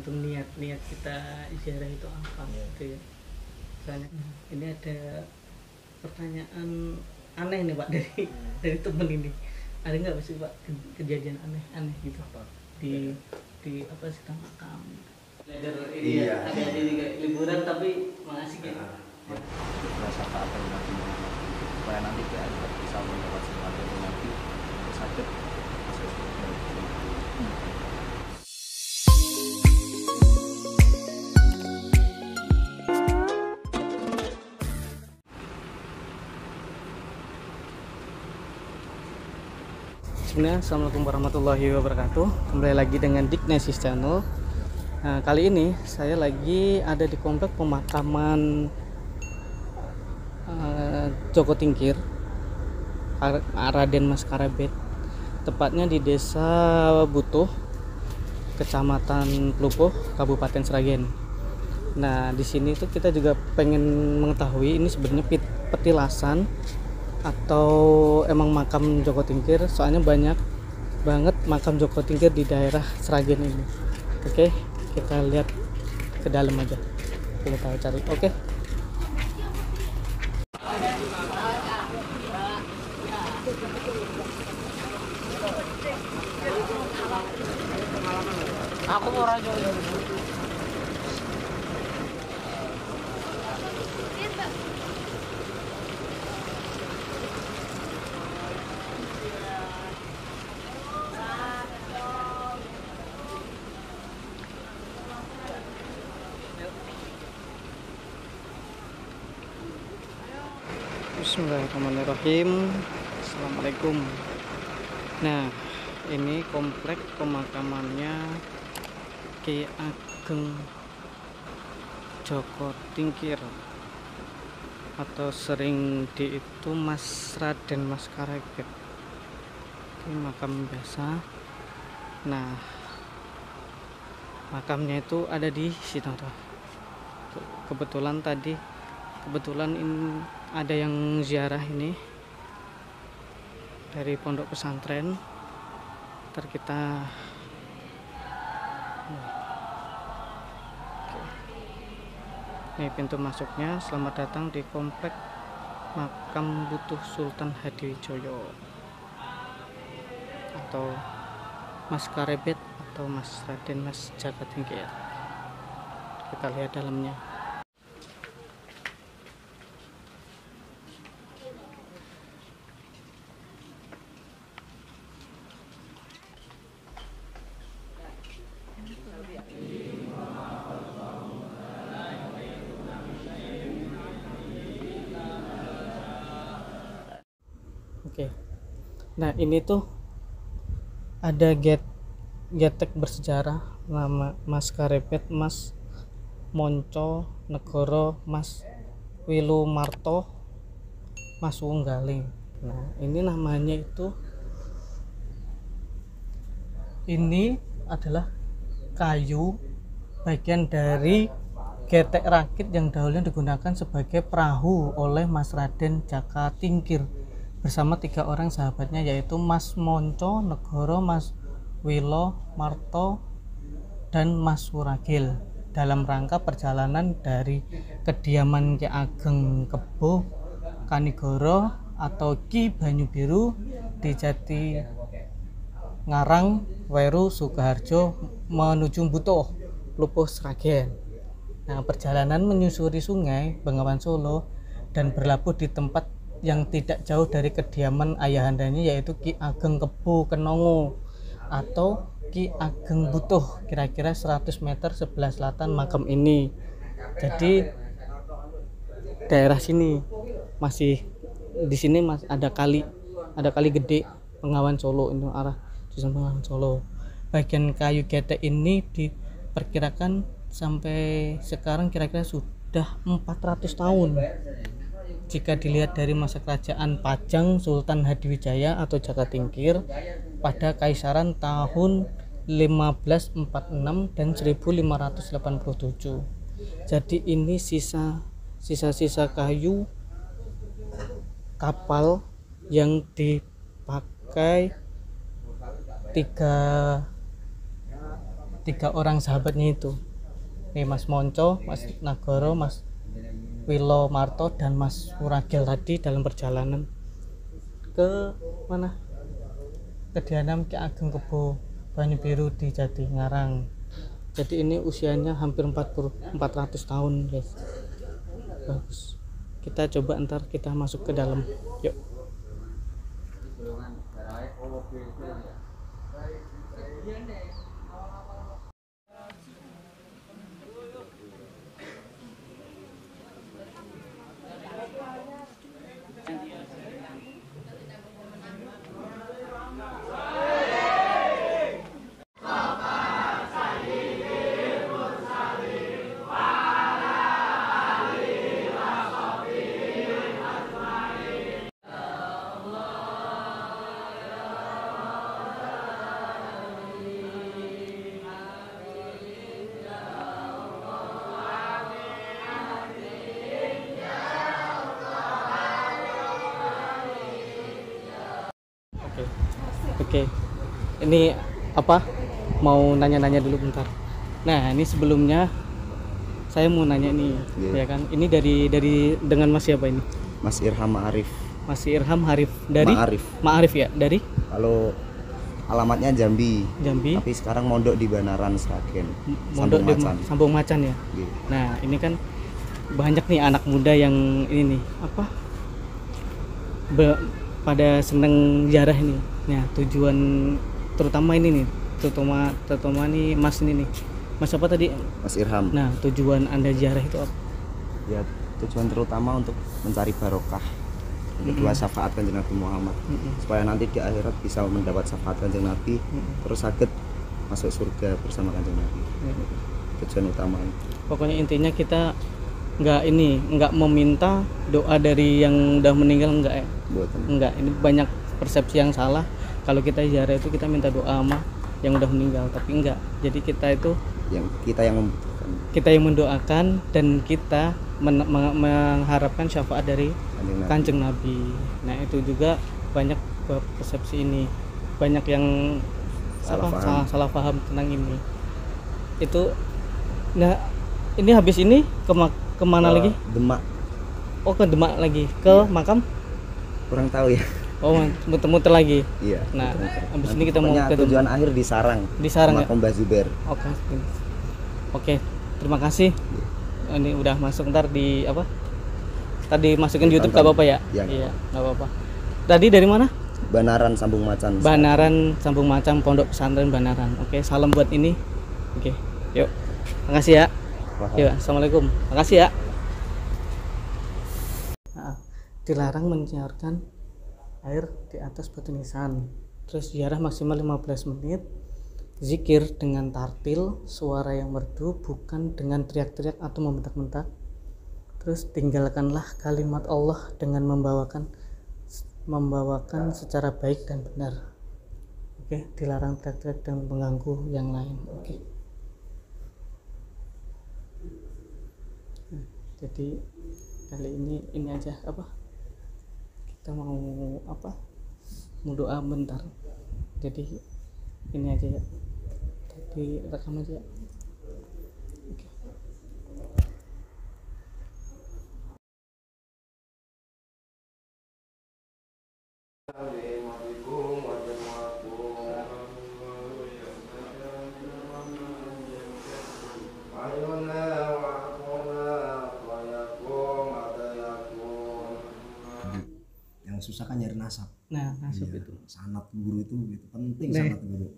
tergantung niat kita ziarah itu apa gitu ya. Misalnya ini ada pertanyaan aneh nih Pak dari temen ini. Ada nggak sih Pak kejadian aneh gitu apa di apa sih makam? Iya. Ada juga liburan tapi mengasih gitu. Rasa apa nanti supaya nanti kita bisa mendapat sesuatu nanti sakit. Bismillah, assalamualaikum warahmatullahi wabarakatuh. Kembali lagi dengan Dignesis Channel. Nah, kali ini saya lagi ada di komplek pemakaman Joko Tingkir, Raden Mas Karabet. Tepatnya di Desa Butuh, Kecamatan Klupuh, Kabupaten Sragen. Nah, di sini tuh kita juga pengen mengetahui ini sebenarnya petilasan atau emang makam Joko Tingkir, soalnya banyak banget makam Joko Tingkir di daerah Sragen ini. Oke, kita lihat ke dalam aja, kita cari. Oke. Aku mau rajo. Bismillahirrahmanirrahim. Assalamualaikum. Nah, ini komplek pemakamannya Ki Ageng Joko Tingkir atau sering itu Mas Raden Mas Karabet. Ini makam biasa. Nah, makamnya itu ada di situ tuh. Kebetulan ini ada yang ziarah ini dari pondok pesantren. Ntar kita ini pintu masuknya. Selamat datang di komplek makam Butuh Sultan Hadiwijoyo atau Mas Karabet atau Mas Raden Mas Jaka Tingkir. Kita lihat dalamnya. Oke. Nah, ini tuh ada getek bersejarah nama Mas Karabet, Mas Monco Negoro, Mas Wilumarto, Mas Wunggaling. Nah, ini namanya itu, ini adalah kayu bagian dari getek rakit yang dahulunya digunakan sebagai perahu oleh Mas Raden Jaka Tingkir bersama 3 orang sahabatnya, yaitu Mas Monco Negoro, Mas Wilo Marto, dan Mas Wuragil, dalam rangka perjalanan dari kediaman Ki Ageng Kebo Kanigoro atau Ki Banyu Biru di Jati Ngarang Weru Sukoharjo menuju Butuh Klupuh Sragen. Nah, perjalanan menyusuri sungai Bengawan Solo dan berlabuh di tempat yang tidak jauh dari kediaman ayahandanya, yaitu Ki Ageng Kebo Kenongo atau Ki Ageng Butuh, kira-kira 100 meter sebelah selatan makam ini. Jadi daerah sini masih di sini ada kali gede Bengawan Solo, itu arah jurusan Bengawan Solo. Bagian kayu getek ini diperkirakan sampai sekarang kira-kira sudah 400 tahun. Jika dilihat dari masa kerajaan Pajang Sultan Hadiwijaya atau Jaka Tingkir pada Kaisaran tahun 1546 dan 1587. Jadi ini sisa-sisa kayu kapal yang dipakai 3 orang sahabatnya itu. Nih Mas Monco, Mas Nagoro, Mas Wilo Marto dan Mas Muragil tadi dalam perjalanan ke mana? Kediaman Ki Ageng Kebo Banyu Biru di Jatingarang. Jadi ini usianya hampir 400 tahun, guys. Bagus. Kita coba ntar kita masuk ke dalam. Yuk. Oke. Ini apa? Mau nanya-nanya dulu bentar. Nah, ini sebelumnya saya mau nanya nih, ya kan? Ini dari dengan Mas siapa ini? Mas Irham Arif. Mas Irham Harif dari Ma'arif. Ma'arif ya, dari Kalau alamatnya Jambi. Jambi. Tapi sekarang mondok di Banaran Sragen. Mondok di Macan. Sambung Macan ya. Iya. Nah, ini kan banyak nih anak muda yang ini nih, apa? Pada seneng ziarah ini. Nah, tujuan terutama ini nih, terutama nih Mas ini nih. Mas apa tadi? Mas Irham. Nah, tujuan Anda ziarah itu apa? Ya, tujuan terutama untuk mencari barokah. Kedua syafaat Kanjeng Nabi Muhammad. Supaya nanti di akhirat bisa mendapat syafaat Kanjeng Nabi, terus sakit masuk surga bersama Kanjeng Nabi. Tujuan utama. Pokoknya intinya kita nggak meminta doa dari yang udah meninggal, enggak ya? Buatan. Enggak, ini banyak persepsi yang salah. Kalau kita ziarah itu kita minta doa sama yang udah meninggal, tapi enggak. Jadi kita itu Kita yang membutuhkan. Kita yang mendoakan dan kita mengharapkan syafaat dari Kanjeng Nabi. Nah, itu juga banyak persepsi ini. Banyak yang salah paham tentang ini. Itu nah, ini habis ini kemana lagi? Demak. Oh, ke Demak lagi. Ke makam? Kurang tahu ya. Oh, muter-muter lagi. Iya. Nah, muter-muter. habis ini kita mau ke tujuan akhir di Sarang. Di Sarang ya. Makam Mbah Zubair. Oke, terima kasih. Ini udah masuk, ntar di apa? Tadi masukin di YouTube gak apa-apa ya? Iya, gak apa-apa. Tadi dari mana? Banaran Sambung Macan. Banaran Sambung Macan, Pondok Pesantren Banaran. Oke, salam buat ini. Oke, yuk. Makasih ya. Yuk, assalamualaikum. Makasih ya. Nah, dilarang menyiarkan air di atas batu nisan. Terus ziarah maksimal 15 menit. Zikir dengan tartil, suara yang merdu, bukan dengan teriak-teriak atau membentak-bentak. Terus tinggalkanlah kalimat Allah dengan membawakan secara baik dan benar. Oke, dilarang teriak-teriak dan mengganggu yang lain. Oke. Nah, jadi kali ini aja apa? Kita mau apa? Mau doa bentar. Jadi ini aja ya. Direkam aja ya. Oke. Yang susah kan nyari nasab. Nah, nasab Iya, itu. sanad guru itu penting. Nah. Sanad guru.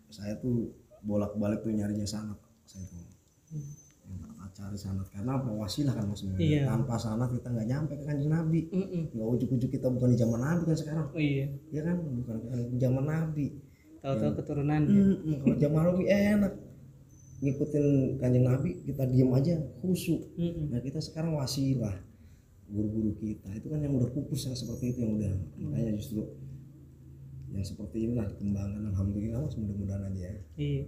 Saya tuh bolak-balik tuh nyarinya sanad. Saya tuh cari sanad karena apa, wasilah kan maksudnya. Iya. Tanpa sanad kita nggak nyampe ke Kanjeng Nabi. Nggak ujuk-ujuk kita bukan di zaman Nabi kan sekarang. Oh iya. Ya kan, bukan di zaman Nabi. Tahu-tahu keturunan ya. Kalau zaman Nabi enak ngikutin Kanjeng Nabi, kita diem aja khusyuk. Nah, kita sekarang wasilah. Guru-guru kita itu kan yang udah pupus yang seperti itu, yang udah makanya justru yang seperti inilah dikembangkan. Alhamdulillah, mudah-mudahan aja ya. Iya.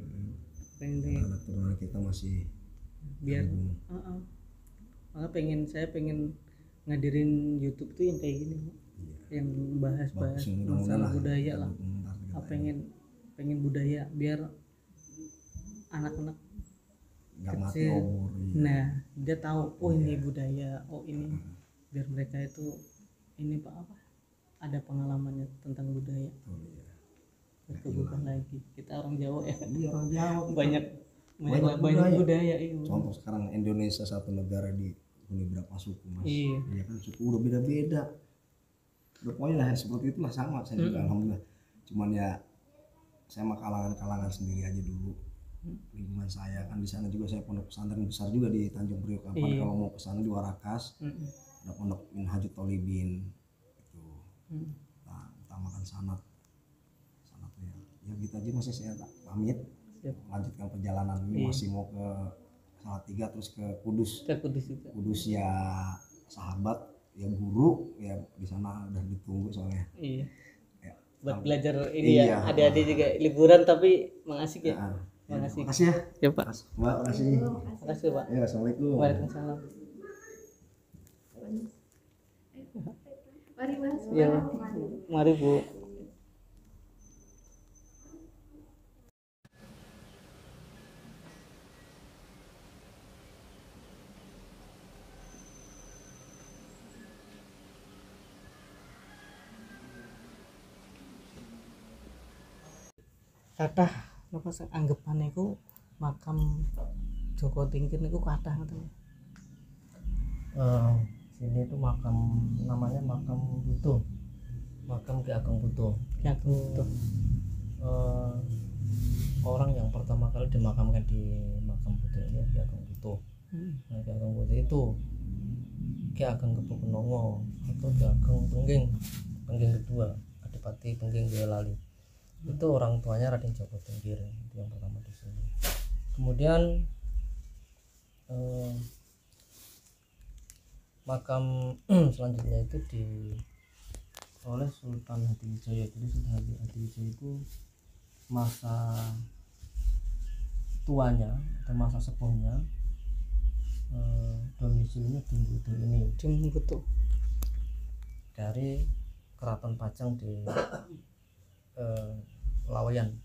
Anak turunan kita masih Biar malah saya pengen ngadirin YouTube tuh yang kayak gini, yang bahas-bahas masalah budaya lah. Pengen budaya biar anak-anak nggak mati kecil. obor. Iya. Nah, dia tahu oh ini budaya, oh ini, biar mereka itu ini Pak apa? Ada pengalamannya tentang budaya. Oh, iya. Bukan lagi kita orang Jawa ya. Iya, orang Jawa kita. Banyak Banyak budaya itu. Contoh sekarang Indonesia satu negara dihuni berapa suku Mas? Iya. Iya kan suku udah beda-beda. Udah pokoknya lah seperti itulah sama saya juga alhamdulillah. Cuman ya saya mah kalangan sendiri aja dulu. Lingkungan saya kan di sana juga saya pondok pesantren besar juga di Tanjung Priok. Iya. Kalau mau ke sana di Warakas ada pondok Minhajul Tolibin itu. Nah, utamakan sanat ya gitu aja masih saya pamit. Siap. Melanjutkan perjalanan ini masih mau ke Salatiga terus ke Kudus. Ke Kudus juga. Kudus ya sahabat ya guru ya di sana udah ditunggu soalnya. Iya. Ya, Buat belajar ini iya. ya, adik-adik juga liburan tapi mengasih ya. Makasih. Makasih ya. Ya Pak. Mbak, makasih. Makasih Pak. Ya, assalamualaikum. Waalaikumsalam. Mari Mas. Ya, mari Bu. Kathah napa sing anggapan niku makam Joko Tingkir niku kathah ngoten. Sini itu makam namanya makam Butuh, makam Ki Ageng Butuh. Ki Ageng Butuh. Orang yang pertama kali dimakamkan di makam Butuh ini Ki Ageng Butuh. Nah, Ki Ageng Butuh itu Ki Ageng Kebukenongo atau Ki Ageng Pengging kedua, Adipati Pengging Boyolali. Itu orang tuanya Raden Joko Tingkir, itu yang pertama di sini. Kemudian makam selanjutnya itu oleh Sultan Hadiwijaya. Jadi Sultan Hadiwijaya itu masa tuanya atau masa sepuhnya domisilinya di Butuh ini, Di Butuh. dari Keraton Pajang di Laweyan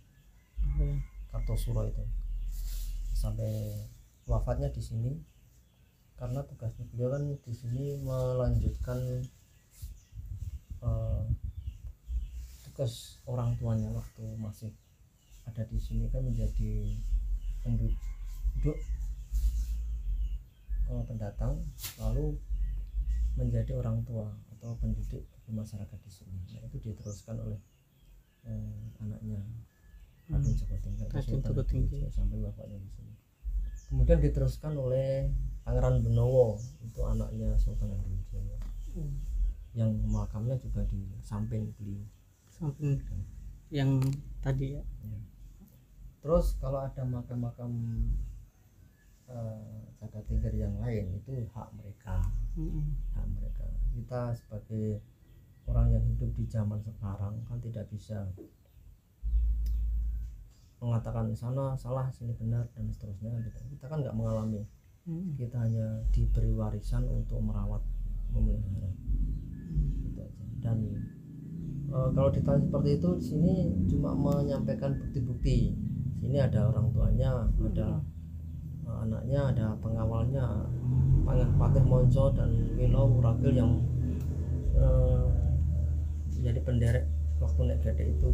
Kartosuro itu, sampai wafatnya di sini karena tugasnya beliau kan di sini melanjutkan tugas orang tuanya waktu masih ada di sini kan menjadi penduduk pendatang, lalu menjadi orang tua atau pendidik di masyarakat di sini. Nah, itu diteruskan oleh anaknya Raden Joko Tingkir sampai bapaknya di sini. Kemudian diteruskan oleh Pangeran Benowo, itu anaknya Sultan Hadiwijaya, yang makamnya juga di samping beliau. Samping yang tadi ya. Terus kalau ada makam-makam Jaka Tingkir yang lain itu hak mereka. Hak mereka. Kita sebagai orang yang hidup di zaman sekarang kan tidak bisa mengatakan sana salah sini benar dan seterusnya. Kita kan nggak mengalami, kita hanya diberi warisan untuk merawat, memelihara, gitu aja. Dan kalau ditanya seperti itu, di sini cuma menyampaikan bukti-bukti. Sini ada orang tuanya, ada anaknya, ada pengawalnya, Pangeran Patih Monco dan Milo Murakil yang menjadi penderek waktu naik gede itu.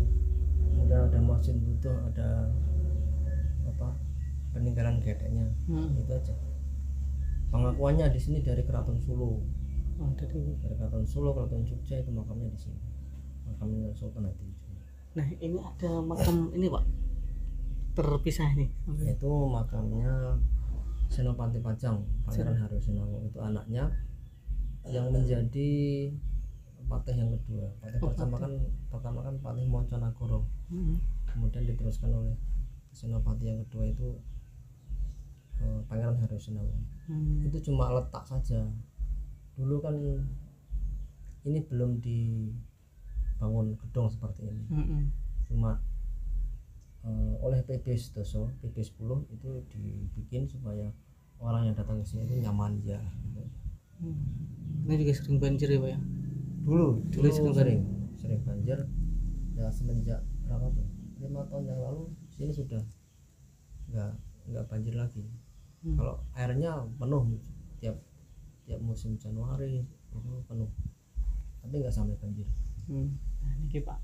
Kemudian ada Masjid Butuh, ada peninggalan gedeknya. Itu aja. Pengakuannya di sini dari Keraton Solo. Dari Keraton Solo, Keraton Jogja itu makamnya di sini. Makamnya Sultan Hadiwijaya. Nah, ini ada makam ini Pak terpisah nih. Itu makamnya Senopati Pajang, Pangeran Haryosunawo, itu anaknya yang menjadi patih yang kedua. Patih pertama kan Patih Monconegoro. Kemudian diteruskan oleh Senopati yang kedua itu Pangeran Haryosunawo. Itu cuma letak saja. Dulu kan ini belum dibangun gedung seperti ini. Cuma oleh PB Sedoso, PB 10 itu dibikin supaya orang yang datang ke sini itu nyaman ya. Ini juga sering banjir ya Pak ya? Dulu sering banjir ya, semenjak berapa tuh 5 tahun yang lalu sini sudah nggak banjir lagi. Kalau airnya penuh tiap musim Januari itu penuh, tapi nggak sampai banjir. Nah niki Pak,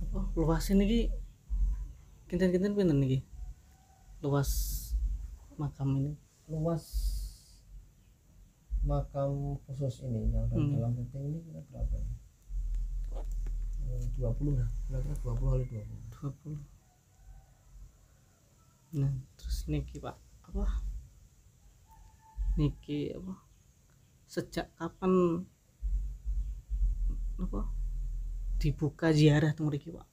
apa luasnya niki kinten-kinten pinten niki luas makam ini? Luas makam khusus ini yang dalam setting ini kira berapa ya? 20 lah, kira-kira 20 kali 20. Nah terus niki Pak, apa niki apa sejak kapan apa dibuka ziarah teng mriki Pak?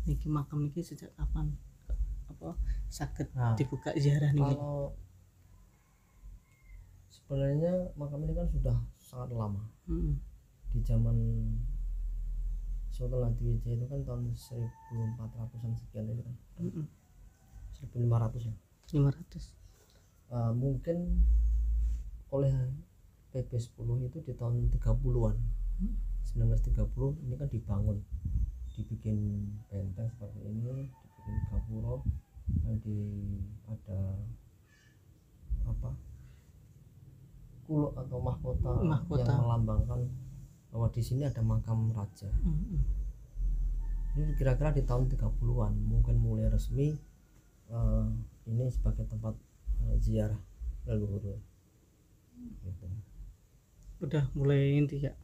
Niki makam niki sejak kapan apa saged dibuka ziarah niki? Kalau sebenarnya makam ini kan sudah sangat lama. Di zaman Sultan Hadiwijaya itu kan tahun 1400-an sekian ini kan. 1500 ya. 500. Mungkin oleh PP 10 itu di tahun 30-an. 1930 ini kan dibikin benteng seperti ini, dibikin gapura, ada apa kuluk atau mahkota yang melambangkan bahwa di sini ada makam raja. Ini kira-kira di tahun 30-an mungkin mulai resmi ini sebagai tempat ziarah leluhur gitu. Udah mulai inti ya.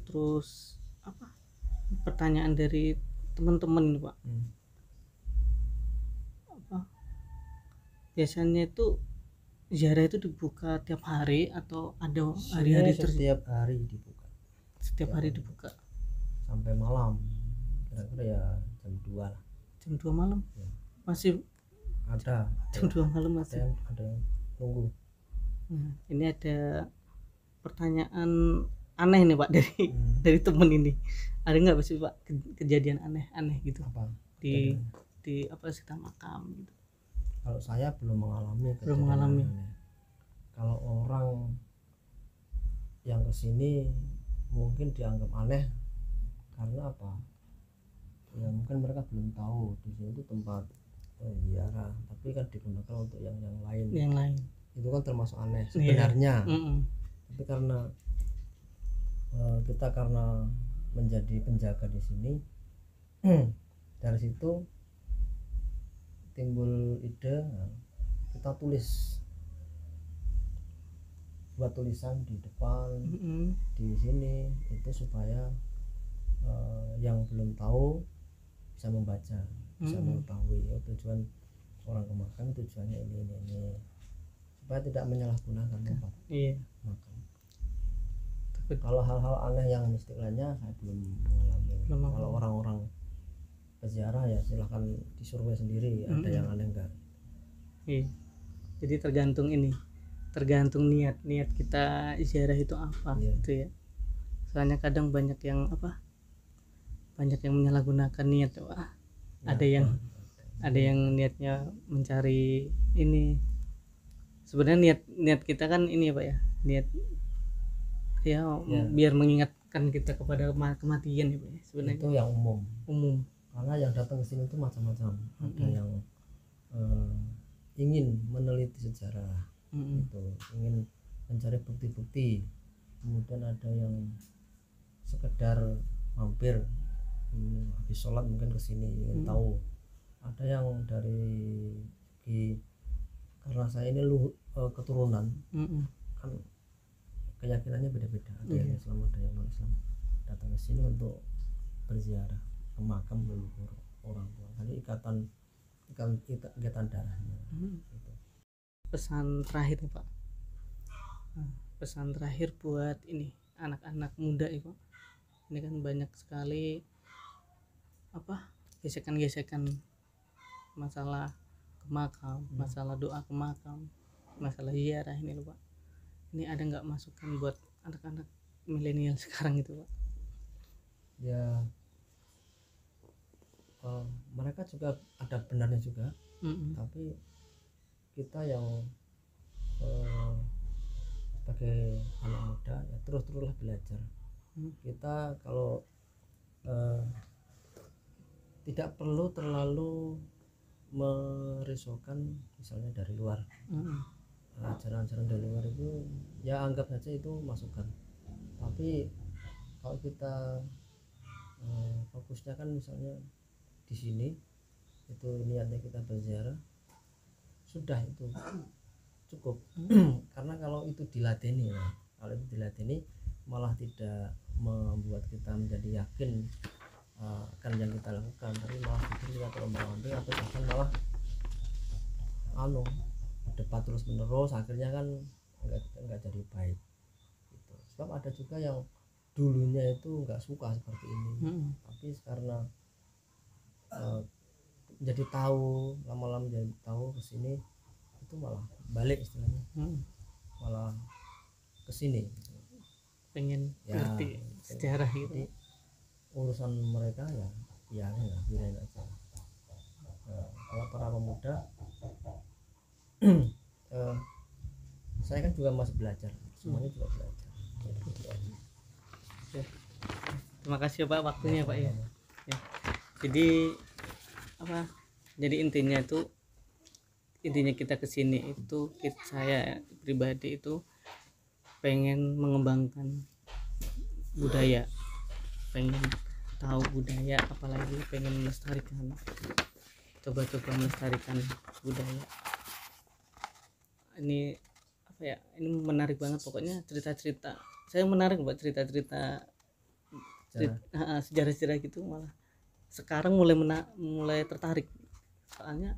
Terus apa pertanyaan dari teman-teman ini Pak, apa biasanya itu ziarah itu dibuka tiap hari atau ada hari-hari setiap hari dibuka? Setiap hari dibuka sampai malam, kira-kira ya jam 2 lah. Jam 2 malam ya. Masih ada jam 2 malam masih ada yang nunggu. Nah, ini ada pertanyaan aneh nih Pak dari temen ini. Ada nggak sih Pak kejadian aneh gitu apa di apa sih makam gitu? Kalau saya belum mengalami. Kalau orang yang kesini mungkin dianggap aneh karena apa ya, mungkin mereka belum tahu di sini itu tempat ziarah, tapi kan digunakan untuk yang lain. Itu kan termasuk aneh sebenarnya. Tapi karena kita menjadi penjaga di sini, dari situ timbul ide, kita buat tulisan di depan di sini itu supaya yang belum tahu bisa membaca, bisa mengetahui tujuan orang ke makam, tujuannya ini supaya tidak menyalahgunakan tempat makam. Kalau hal-hal aneh yang mistik lainnya saya belum mengalami. Kalau orang-orang peziarah ya silahkan disurvei sendiri, ada yang aneh enggak. Jadi tergantung niat kita ziarah itu apa gitu ya. Soalnya kadang banyak yang menyalahgunakan niat. Ada yang niatnya mencari ini. Sebenarnya niat kita kan ini Pak ya, niat ya biar mengingatkan kita kepada kematian ya Pak ya, sebenarnya itu yang umum karena yang datang ke sini itu macam-macam. Ada yang ingin meneliti sejarah, itu ingin mencari bukti-bukti, kemudian ada yang sekedar mampir habis sholat mungkin ke sini ingin tahu, ada yang karena saya ini keturunan kan keyakinannya beda-beda, ada yang Islam, ada yang non Islam, datang ke sini untuk berziarah ke makam leluhur orang tua. Jadi ikatan darahnya. Gitu. Pesan terakhir nih Pak, pesan terakhir buat ini anak-anak muda ya Pak. Ini kan banyak sekali gesekan-gesekan masalah ke makam, masalah doa ke makam, masalah ziarah ini loh Pak. Ini ada nggak masukan buat anak-anak milenial sekarang itu Pak? Ya mereka juga ada benarnya juga, tapi kita yang sebagai anak muda ya teruslah belajar. Kita kalau tidak perlu terlalu merisaukan misalnya dari luar. Ajaran-ajaran dari luar itu ya anggap saja itu masukan, tapi kalau kita fokusnya kan misalnya di sini itu niatnya kita berziarah sudah itu cukup. Karena kalau itu diladeni ya, kalau itu diladeni malah tidak membuat kita menjadi yakin akan yang kita lakukan, tapi malah bikin kita terombang-ambing atau bahkan malah debat terus menerus, akhirnya kan enggak jadi baik gitu. Sebab ada juga yang dulunya itu enggak suka seperti ini, tapi karena jadi tahu, lama-lama jadi tahu kesini itu malah balik istilahnya, malah kesini pengen ya, ngerti sejarah gitu. Jadi urusan mereka ya biarin aja. Kalau para pemuda saya kan juga masih belajar, semuanya juga belajar. Ya. Terima kasih Pak waktunya Pak ya. Jadi apa? Jadi intinya kita kesini itu saya pribadi itu pengen mengembangkan budaya, pengen tahu budaya, apalagi pengen melestarikan, coba-coba melestarikan budaya. Ini apa ya, ini menarik banget pokoknya cerita-cerita saya menarik buat cerita-cerita sejarah-sejarah gitu, malah sekarang mulai tertarik, soalnya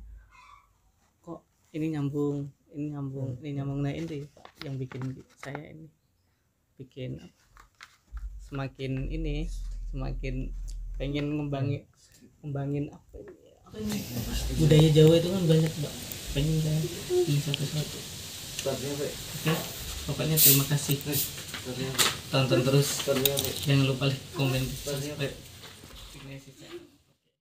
kok ini nyambung. Nah ini Pak yang bikin saya ini bikin apa, semakin pengen ngembangin apa ini budaya Jawa itu kan banyak Mbak, pengen saya ini satu-satu. Oke, pokoknya terima kasih, tonton terus, jangan lupa like, komen, subscribe.